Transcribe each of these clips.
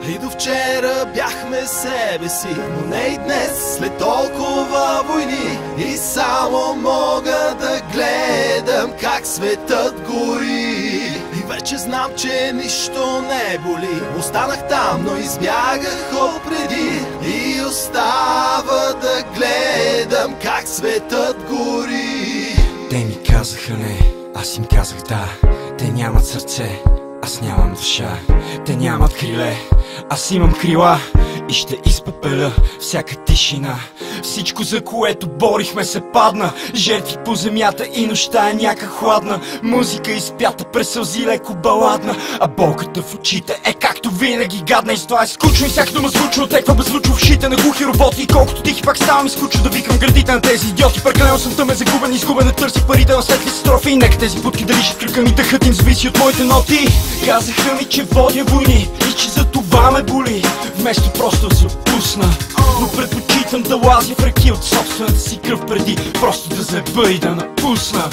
И до вчера бяхме себе си, но не и днес, след толкова войни. И само мога да гледам как светът гори. И вече знам, че нищо не боли. Останах там, но избягах отпреди. И остава да гледам как светът гори. Те ми казаха не, аз им казах да. Те нямат сърце, аз нямам душа. Те нямат криле, аз имам крила. И ще изпепеля всяка тишина. Всичко, за което борихме, се падна. Жертви по земята и нощта е няка хладна. Музика изпята през сълзи леко баладна. А болката в очите е както винаги гадна. И с това е скучно и всяка дума звучно отеква беззвучно в ушите на глухи роботи. И колкото тихи пак ставам изкучно да викам гърдите на тези идиоти. Прекалено съм тъмен, загубен, изгубен, да търси парите на светли строфи. И нека тези будки да лишат кръка ми, дъхът им зависи от моите ноти. Казаха ми, че водя войни и че за това ме боли, вместо просто да се отпусна. Но предпочитам да лазя в реки от собствената си кръв, преди просто да заеба и да напусна.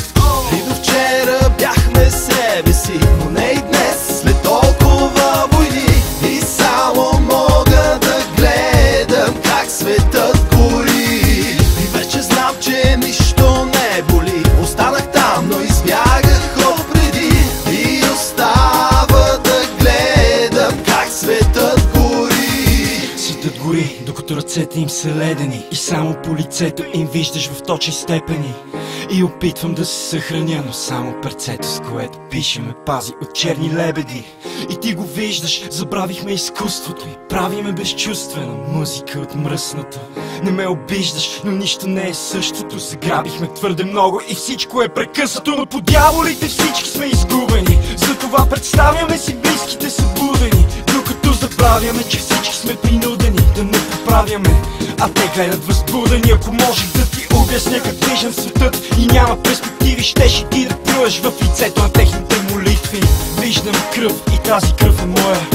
И до вчера бяхме себе си, но не и днес, след толкова войни. И само мога да гледам как светът гори. И вече знам, че нищо не боли. Останах там, но избягах отпреди. И остава да гледам как светът гори. Светът гори, докато ръцете им са ледени. И само по лицето им виждаш в точни степени. И опитвам да се съхраня, но само перцето, с което пише, ме пази от черни лебеди. И ти го виждаш, забравихме изкуството и правиме безчувствена музика от мръсната. Не ме обиждаш, но нищо не е същото. Заграбихме твърде много и всичко е прекъснато. Но по дяволите всички сме изгубени. Затова представяме си близките събудени, докато забравяме, че всички сме принудени да не поправяме. А те гледат възбудени. Ако можех да ти обясня как виждам светът и няма перспективи, щеше ти да плюеш в лицето на техните молитви. Виждам кръв и тази кръв е моя.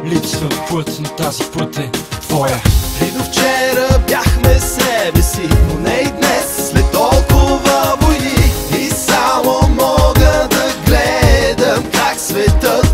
Липсва път, но тази път е твоя. И до вчера бяхме себе си, но не и днес, след толкова войни. И само мога да гледам как светът